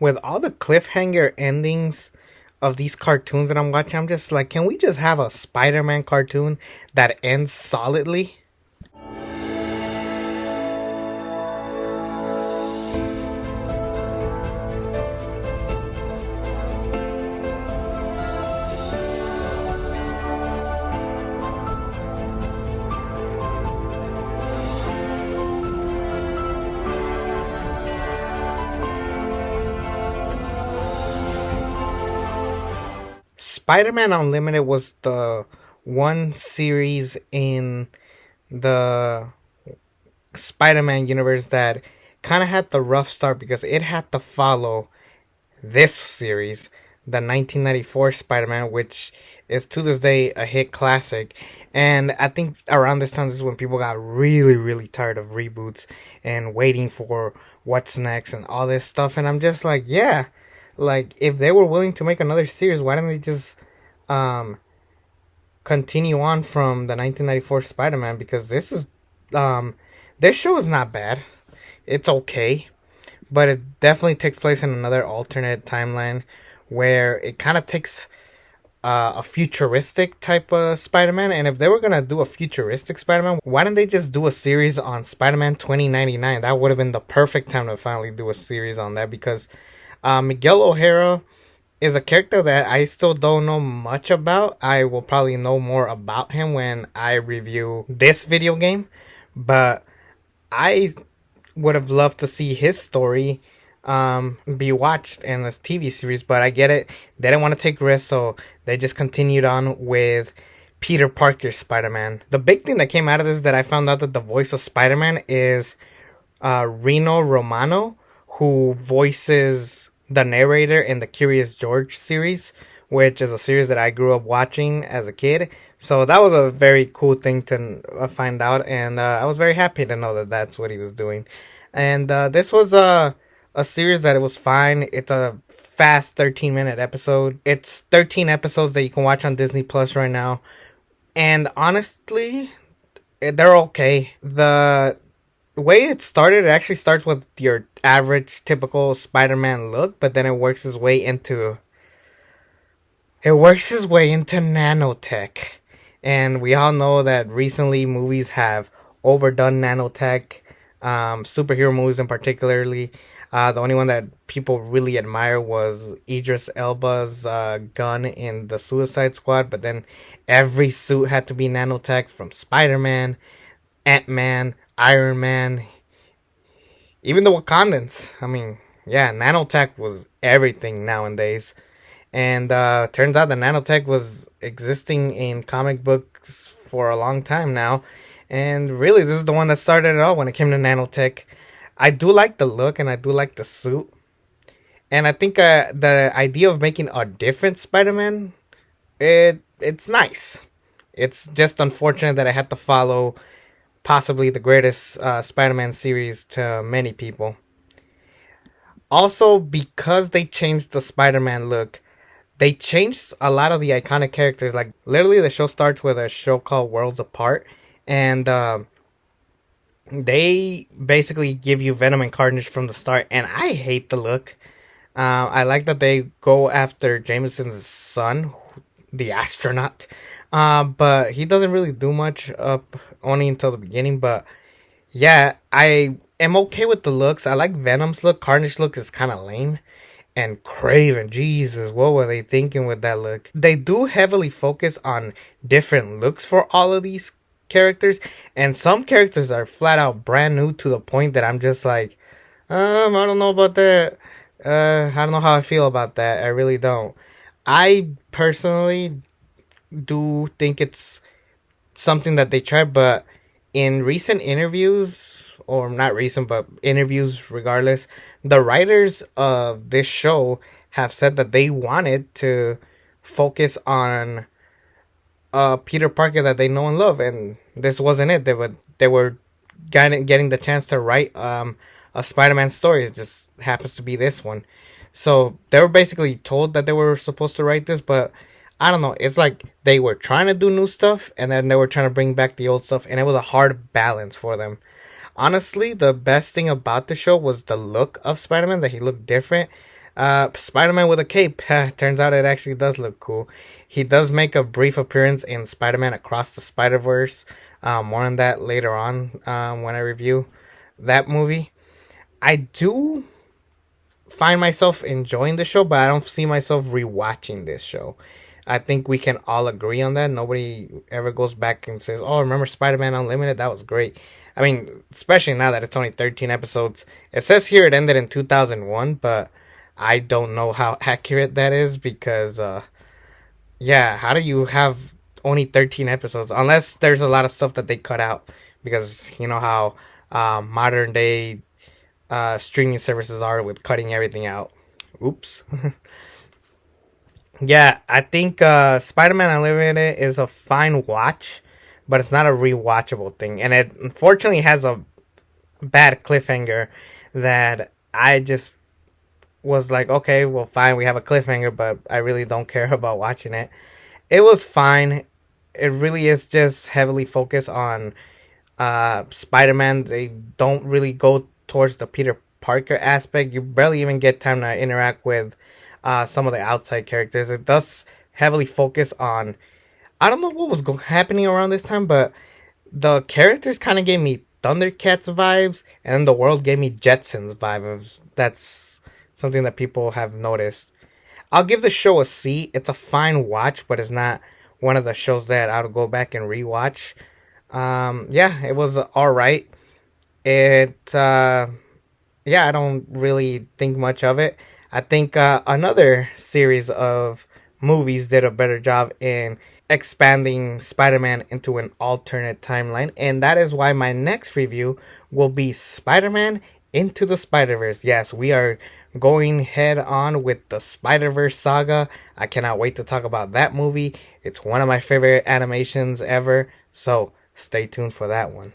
with all the cliffhanger endings of these cartoons that I'm watching, I'm just like, can we just have a Spider-Man cartoon that ends solidly? Spider-Man Unlimited was the one series in the Spider-Man universe that kind of had the rough start because it had to follow this series, the 1994 Spider-Man, which is to this day a hit classic. And I think around this time, this is when people got really, really tired of reboots and waiting for what's next and all this stuff. And I'm just like, yeah, like if they were willing to make another series, why didn't they just um continue on from the 1994 Spider-Man? Because um this show is not bad. It's okay, but it definitely takes place in another alternate timeline where it kind of takes a futuristic type of Spider-Man. And if they were gonna do a futuristic Spider-Man, why didn't they just do a series on Spider-Man 2099? That would have been the perfect time to finally do a series on that because Miguel O'Hara is a character that I still don't know much about. I will probably know more about him when I review this video game, but I would have loved to see his story be watched in this TV series, but I get it. They didn't want to take risks, so they just continued on with Peter Parker's Spider-Man. The big thing that came out of this that I found out that the voice of Spider-Man is Reno Romano, who voices the narrator in the Curious George series, which is a series that I grew up watching as a kid. So that was a very cool thing to find out, and I was very happy to know that that's what he was doing. And this was a series that it was fine. It's a fast 13-minute episode. It's 13 episodes that you can watch on Disney Plus right now. And honestly, they're okay. The way it started, it actually starts with your average typical Spider-Man look, but then it works its way into nanotech. And we all know that recently movies have overdone nanotech, superhero movies in particularly. The only one that people really admire was Idris Elba's gun in the Suicide Squad, but then every suit had to be nanotech, from Spider-Man, Ant-Man, Iron Man, even the Wakandans. I mean, yeah, nanotech was everything nowadays. And turns out that nanotech was existing in comic books for a long time now. And really, this is the one that started it all when it came to nanotech. I do like the look and I do like the suit. And I think the idea of making a different Spider-Man, it's nice. It's just unfortunate that I had to follow possibly the greatest Spider-Man series to many people. Also, because they changed the Spider-Man look, they changed a lot of the iconic characters. Like, literally, the show starts with a show called Worlds Apart, and they basically give you Venom and Carnage from the start. And I hate the look. I like that they go after Jameson's son, the astronaut. But he doesn't really do much up only until the beginning. But yeah, I am okay with the looks. I like Venom's look. Carnage look is kind of lame. And Craven, Jesus, what were they thinking with that look? They do heavily focus on different looks for all of these characters, and some characters are flat out brand new to the point that I'm just like, I don't know about that. I don't know how I feel about that. I really don't. I personally do think it's something that they tried, but in recent interviews, or not recent, but interviews regardless, the writers of this show have said that they wanted to focus on Peter Parker that they know and love, and this wasn't it. They were getting the chance to write a Spider-Man story. It just happens to be this one. So they were basically told that they were supposed to write this, but I don't know. It's like they were trying to do new stuff, and then they were trying to bring back the old stuff, and it was a hard balance for them. Honestly, the best thing about the show was the look of Spider-Man, that he looked different. Spider-Man with a cape. Turns out it actually does look cool. He does make a brief appearance in Spider-Man Across the Spider-Verse. More on that later on when I review that movie. I do find myself enjoying the show, but I don't see myself rewatching this show. I think we can all agree on that. Nobody ever goes back and says, "Oh, remember Spider-Man Unlimited? That was great." I mean, especially now that it's only 13 episodes. It says here it ended in 2001, but I don't know how accurate that is because, yeah, how do you have only 13 episodes? Unless there's a lot of stuff that they cut out because you know how modern day streaming services are with cutting everything out. Oops. Yeah, I think Spider-Man Unlimited is a fine watch, but it's not a rewatchable thing, and it unfortunately has a bad cliffhanger that I just was like, okay, well, fine, we have a cliffhanger, but I really don't care about watching it. It was fine. It really is just heavily focused on Spider-Man. They don't really go towards the Peter Parker aspect. You barely even get time to interact with some of the outside characters. It does heavily focus on. I don't know what was happening around this time, but the characters kind of gave me Thundercats vibes, and then the world gave me Jetsons vibes. That's something that people have noticed. I'll give the show a C. It's a fine watch, but it's not one of the shows that I'll go back and rewatch. Yeah, it was all right. It yeah, I don't really think much of it. I think another series of movies did a better job in expanding Spider-Man into an alternate timeline, and that is why my next review will be Spider-Man Into the Spider-Verse. Yes, we are going head on with the Spider-Verse saga. I cannot wait to talk about that movie. It's one of my favorite animations ever, so stay tuned for that one.